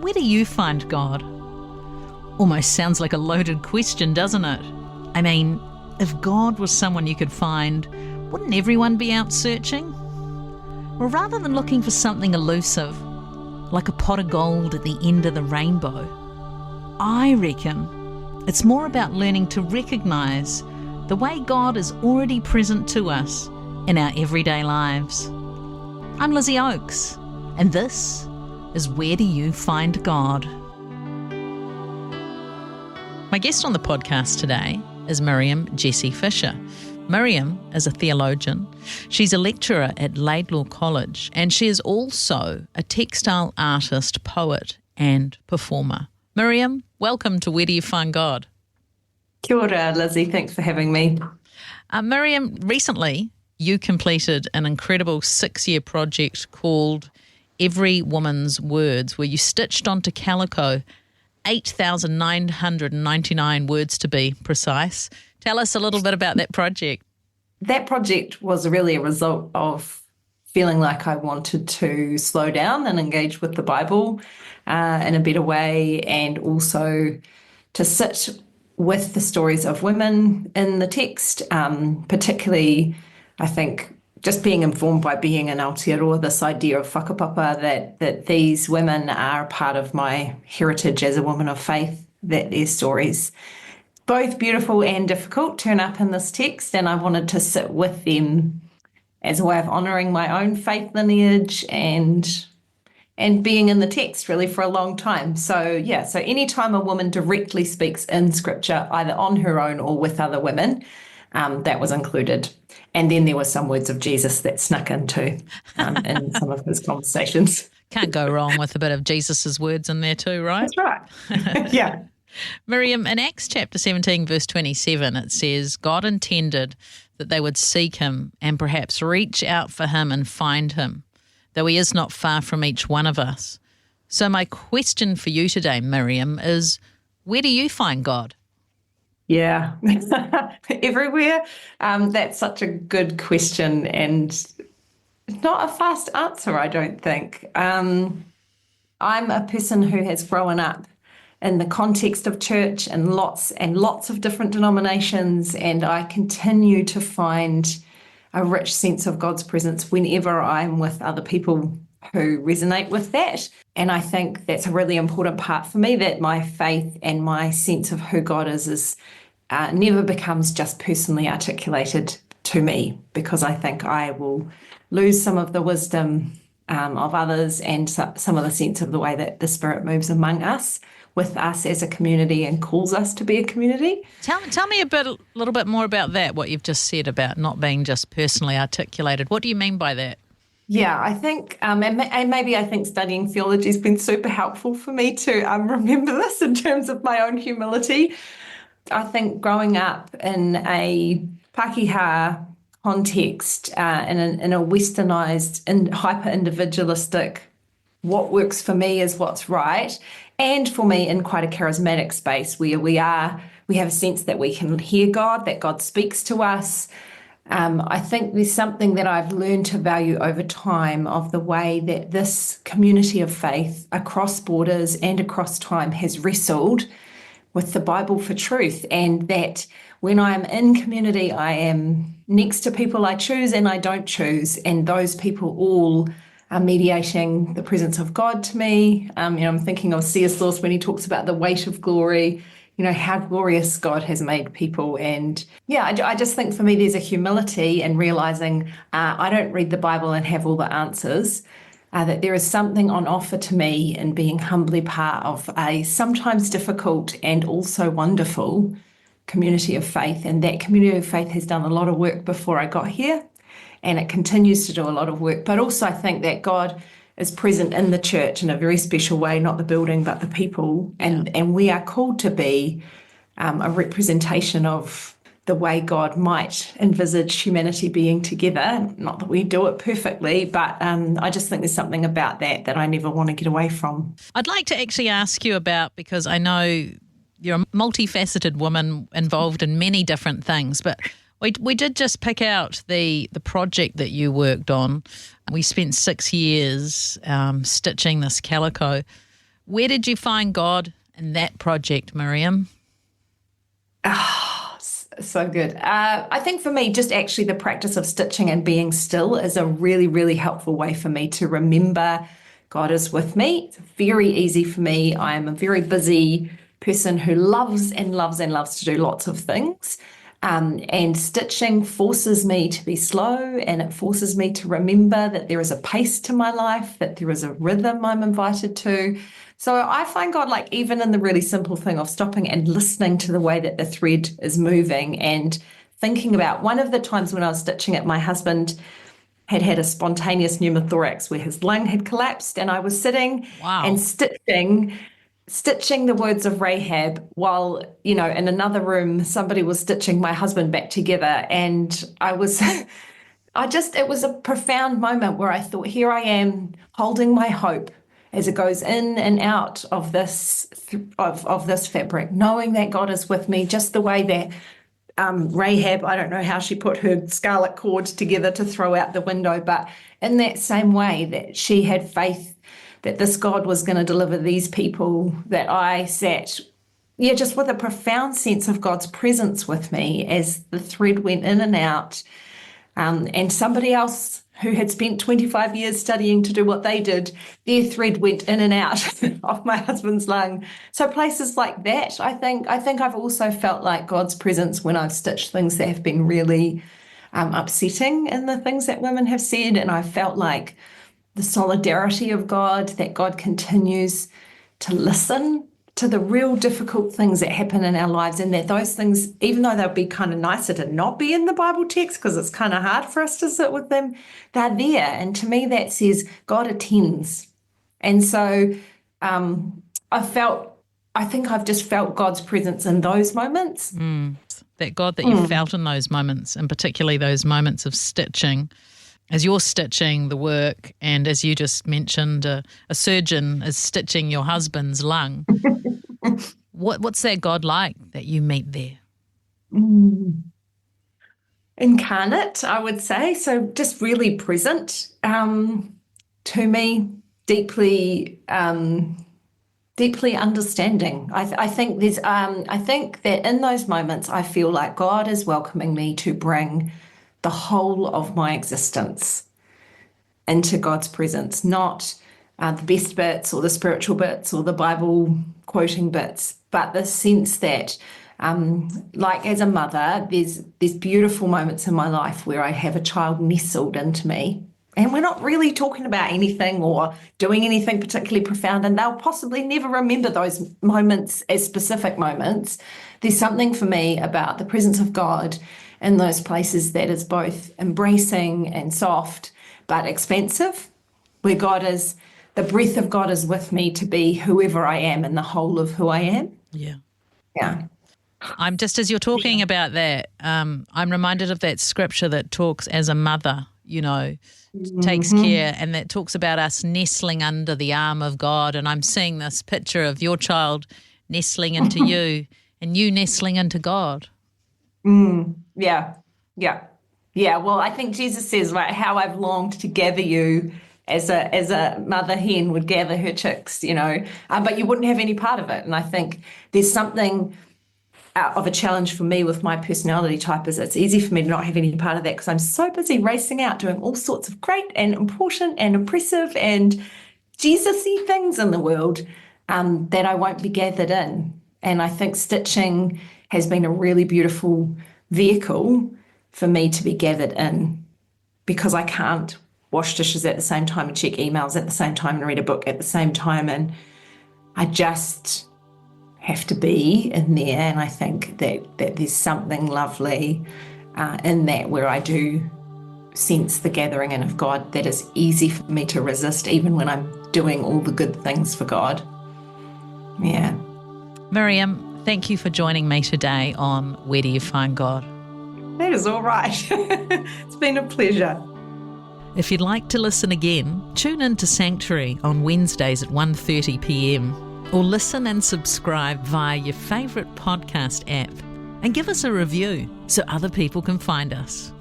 Where do you find God? Almost sounds like a loaded question, doesn't it? I mean, if God was someone you could find, wouldn't everyone be out searching? Well, rather than looking for something elusive, like a pot of gold at the end of the rainbow, I reckon it's more about learning to recognise the way God is already present to us in our everyday lives. I'm Lizzie Oakes, and this is Where Do You Find God? My guest on the podcast today is Miriam Jessie Fisher. Miriam is a theologian. She's a lecturer at Laidlaw College, and she is also a textile artist, poet and performer. Miriam, welcome to Where Do You Find God? Kia ora, Lizzie. Thanks for having me. Miriam, recently you completed an incredible 6-year project called Every Woman's Words, where you stitched onto calico 8,999 words to be precise. Tell us a little bit about that project. That project was really a result of feeling like I wanted to slow down and engage with the Bible in a better way, and also to sit with the stories of women in the text, particularly, I think, just being informed by being in Aotearoa, this idea of whakapapa, that these women are part of my heritage as a woman of faith, that their stories, both beautiful and difficult, turn up in this text, and I wanted to sit with them as a way of honouring my own faith lineage and being in the text really for a long time. So anytime a woman directly speaks in Scripture, either on her own or with other women, that was included. And then there were some words of Jesus that snuck in too in some of his conversations. Can't go wrong with a bit of Jesus's words in there too, right? That's right. Yeah. Miriam, in Acts chapter 17, verse 27, it says, God intended that they would seek him and perhaps reach out for him and find him, though he is not far from each one of us. So my question for you today, Miriam, is where do you find God? Yeah, everywhere. That's such a good question, and not a fast answer, I don't think. I'm a person who has grown up in the context of church and lots of different denominations, and I continue to find a rich sense of God's presence whenever I'm with other people who resonate with that. And I think that's a really important part for me, that my faith and my sense of who God is never becomes just personally articulated to me, because I think I will lose some of the wisdom of others and some of the sense of the way that the Spirit moves among us, with us as a community, and calls us to be a community. Tell me a little bit more about that, what you've just said about not being just personally articulated. What do you mean by that? Yeah, I think, and maybe I think studying theology has been super helpful for me to remember this in terms of my own humility. I think growing up in a Pākehā context, in a westernised and hyper-individualistic, what works for me is what's right, and for me in quite a charismatic space where we have a sense that we can hear God, that God speaks to us. I think there's something that I've learned to value over time of the way that this community of faith across borders and across time has wrestled with the Bible for truth, and that when I'm in community, I am next to people I choose and I don't choose, and those people all are mediating the presence of God to me. I'm thinking of C.S. Lewis when he talks about the weight of glory, how glorious God has made people. And I just think for me there's a humility in realizing I don't read the Bible and have all the answers, that there is something on offer to me in being humbly part of a sometimes difficult and also wonderful community of faith. And that community of faith has done a lot of work before I got here, and it continues to do a lot of work. But also I think that God is present in the church in a very special way, not the building, but the people. And we are called to be a representation of the way God might envisage humanity being together. Not that we do it perfectly, but I just think there's something about that I never want to get away from. I'd like to actually ask you about, because I know you're a multifaceted woman involved in many different things, but we did just pick out the project that you worked on. We spent 6 years stitching this calico. Where did you find God in that project, Miriam? So good. I think for me, just actually the practice of stitching and being still is a really, really helpful way for me to remember God is with me. It's very easy for me. I am a very busy person who loves and loves and loves to do lots of things. And stitching forces me to be slow, and it forces me to remember that there is a pace to my life, that there is a rhythm I'm invited to. So I find God, like, even in the really simple thing of stopping and listening to the way that the thread is moving and thinking about one of the times when I was stitching it, my husband had a spontaneous pneumothorax where his lung had collapsed, and I was sitting and stitching the words of Rahab while, in another room, somebody was stitching my husband back together. And it was a profound moment where I thought, here I am holding my hope as it goes in and out of this fabric, knowing that God is with me, just the way that Rahab, I don't know how she put her scarlet cord together to throw out the window, but in that same way that she had faith that this God was going to deliver these people, that I sat, just with a profound sense of God's presence with me as the thread went in and out. And somebody else who had spent 25 years studying to do what they did, their thread went in and out of my husband's lung. So places like that, I think I've also felt like God's presence when I've stitched things that have been really upsetting in the things that women have said. And I felt like the solidarity of God, that God continues to listen to the real difficult things that happen in our lives, and that those things, even though they'll be kind of nicer to not be in the Bible text because it's kind of hard for us to sit with them, they're there. And to me, that says God attends. And so I think I've just felt God's presence in those moments. That God that you felt in those moments, and particularly those moments of stitching, as you're stitching the work, and as you just mentioned, a surgeon is stitching your husband's lung. What's that God like that you meet there? Incarnate, I would say. So just really present to me, deeply understanding. I think that in those moments, I feel like God is welcoming me to bring the whole of my existence into God's presence, not the best bits or the spiritual bits or the Bible quoting bits, but the sense that, like as a mother, there's beautiful moments in my life where I have a child nestled into me, and we're not really talking about anything or doing anything particularly profound, and they'll possibly never remember those moments as specific moments. There's something for me about the presence of God in those places that is both embracing and soft, but expansive, where God is, the breath of God is with me to be whoever I am and the whole of who I am. Yeah. Yeah. I'm just, as you're talking about that, I'm reminded of that scripture that talks as a mother, takes care, and that talks about us nestling under the arm of God. And I'm seeing this picture of your child nestling into you and you nestling into God. Yeah. Well, I think Jesus says, right, how I've longed to gather you as a mother hen would gather her chicks, but you wouldn't have any part of it. And I think there's something of a challenge for me with my personality type is it's easy for me to not have any part of that because I'm so busy racing out doing all sorts of great and important and impressive and Jesus-y things in the world that I won't be gathered in. And I think stitching has been a really beautiful vehicle for me to be gathered in, because I can't wash dishes at the same time and check emails at the same time and read a book at the same time. And I just have to be in there. And I think that there's something lovely in that, where I do sense the gathering in of God that is easy for me to resist, even when I'm doing all the good things for God. Yeah. Miriam, thank you for joining me today on Where Do You Find God? That is all right. It's been a pleasure. If you'd like to listen again, tune in to Sanctuary on Wednesdays at 1:30 p.m, or listen and subscribe via your favourite podcast app, and give us a review so other people can find us.